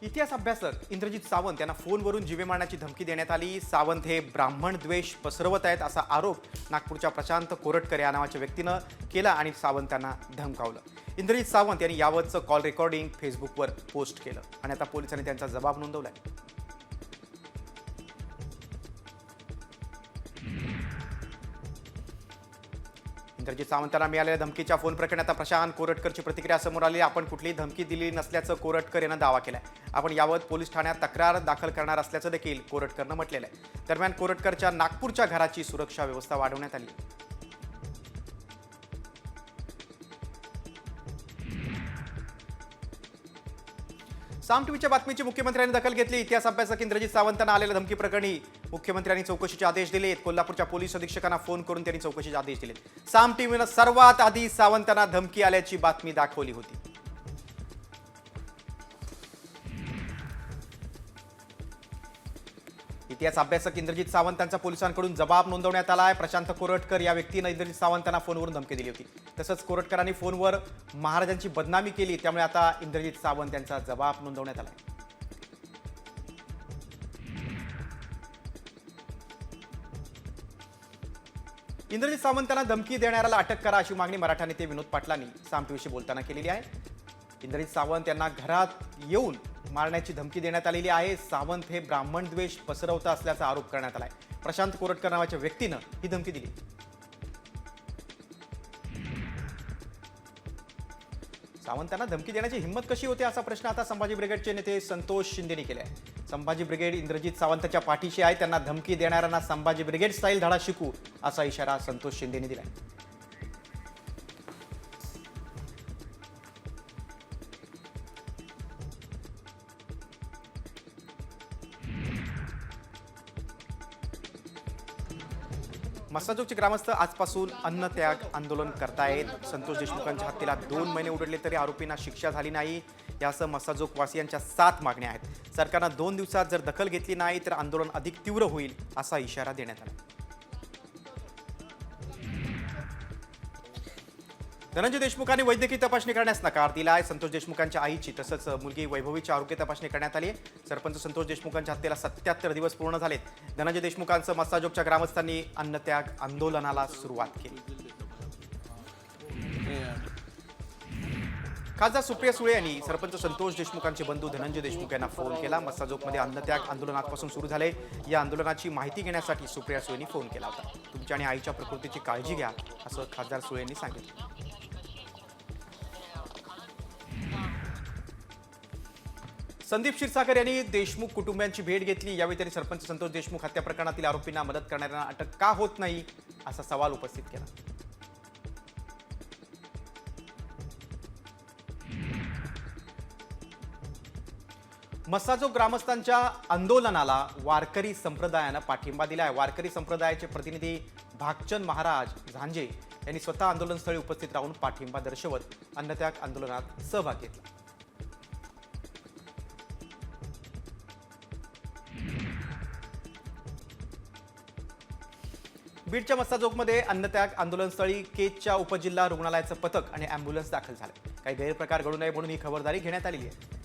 इतिहास अभ्यासक इंद्रजित सावंत यांना फोनवरून जीवे मारण्याची धमकी देण्यात आली। सावंत हे ब्राह्मण द्वेष पसरवत आहेत असा आरोप नागपूरच्या प्रशांत कोरटकर या नावाच्या व्यक्तीनं केला आणि सावंत यांना धमकावलं। इंद्रजित सावंत यांनी यावतचं कॉल रेकॉर्डिंग फेसबुकवर पोस्ट केलं आणि आता पोलिसांनी त्यांचा जबाब नोंदवलाय। इंद्रजित सावंतांना मिळालेल्या धमकीच्या फोन प्रकरणी आता प्रशांत कोरटकरची प्रतिक्रिया समोर आली। आपण कुठलीही धमकी दिली नसल्याचं कोरटकर यांनी दावा केलाय। आपण यावत पोलीस ठाण्यात तक्रार दाखल करणार असल्याचं देखील कोरटकरनं म्हटलेलं आहे। दरम्यान कोरटकरच्या नागपूरच्या घराची सुरक्षा व्यवस्था वाढवण्यात आली। साम टीव्हीच्या बातमीची मुख्यमंत्र्यांनी दखल घेतली। इतिहास अभ्यासक इंद्रजित सावंतांना आलेल्या धमकी प्रकरणी मुख्यमंत्र्यांनी चौकशीचे आदेश दिले। कोल्हापूरच्या पोलीस अधीक्षकांना फोन करून त्यांनी चौकशीचे आदेश दिले। साम टीव्हीनं सर्वात आधी सावंतांना धमकी आल्याची बातमी दाखवली होती। इतिहास अभ्यासक इंद्रजित सावंतांचा पोलिसांकडून जबाब नोंदवण्यात आला आहे। प्रशांत कोरटकर या व्यक्तीने इंद्रजित सावंतांना फोनवरून धमकी दिली होती। तसंच कोरटकरांनी फोनवर महाराजांची बदनामी केली, त्यामुळे आता इंद्रजित सावंत यांचा जबाब नोंदवण्यात आला आहे। इंद्रजित सावंतांना धमकी देणाऱ्याला अटक करा अशी मागणी मराठा नेते विनोद पाटलांनी साम टीव्हीशी बोलताना केलेली आहे। इंद्रजित सावंत यांना घरात येऊन मारण्याची धमकी देण्यात आलेली आहे। सावंत हे ब्राह्मण द्वेष पसरवत असल्याचा आरोप करण्यात आलाय। प्रशांत कोरटकर नावाच्या व्यक्तीनं ही धमकी दिली। सावंतांना धमकी देण्याची हिंमत कशी होते असा प्रश्न आता संभाजी ब्रिगेडचे नेते संतोष शिंदेनी केलाय। संभाजी ब्रिगेड इंद्रजित सावंतांच्या पाठीशी आहे, त्यांना धमकी देणाऱ्यांना संभाजी ब्रिगेड स्टाईल धडा शिकू असा इशारा संतोष शिंदेनी दिलाय। मस्साजोगचे ग्रामस्थ आजपासून अन्नत्याग आंदोलन करतायत। संतोष देशमुखांच्या हत्येला 2 महिने उडले तरी आरोपींना शिक्षा झाली नाही, यासह मस्साजोग वासियांच्या 7 मागण्या आहेत। सरकारनं 2 दिवसात जर दखल घेतली नाही तर आंदोलन अधिक तीव्र होईल असा इशारा देण्यात आला। धनंजय देशमुखांनी वैद्यकीय तपासणी करण्यास नकार दिलाय। संतोष देशमुखांच्या आईची तसंच मुलगी वैभवीची आरोग्य तपासणी करण्यात आली आहे। सरपंच संतोष देशमुखांच्या हत्येला 77 दिवस पूर्ण झालेत। धनंजय देशमुखांचं मस्साजोगच्या ग्रामस्थांनी अन्नत्याग आंदोलनाला सुरुवात केली। खासदार सुप्रिया सुळे यांनी सरपंच संतोष देशमुखांचे बंधू धनंजय देशमुख यांना फोन केला। मस्साजोगमध्ये अन्नत्याग आंदोलन आजपासून सुरू झाले। या आंदोलनाची माहिती घेण्यासाठी सुप्रिया सुळेंनी फोन केला होता। तुमच्या आणि आईच्या प्रकृतीची काळजी घ्या असं खासदार सुळे यांनी सांगितलं। संदीप क्षीरसागर यांनी देशमुख कुटुंबियांची भेट घेतली। यावेळी त्यांनी सरपंच संतोष देशमुख हत्या प्रकरणातील आरोपींना मदत करणाऱ्यांना अटक का होत नाही असा सवाल उपस्थित केला। मस्साजोग ग्रामस्थांच्या आंदोलनाला वारकरी संप्रदायानं पाठिंबा दिलाय। वारकरी संप्रदायाचे प्रतिनिधी भागचंद महाराज झांजे यांनी स्वतः आंदोलनस्थळी उपस्थित राहून पाठिंबा दर्शवत अन्नत्याग आंदोलनात सहभाग घेतला। बीडच्या मस्साजोगमध्ये अन्नत्याग आंदोलनस्थळी केजच्या उपजिल्हा रुग्णालयाचं पथक आणि अँब्युलन्स दाखल झाले। काही गैरप्रकार घडू नये म्हणून ही खबरदारी घेण्यात आलेली आहे।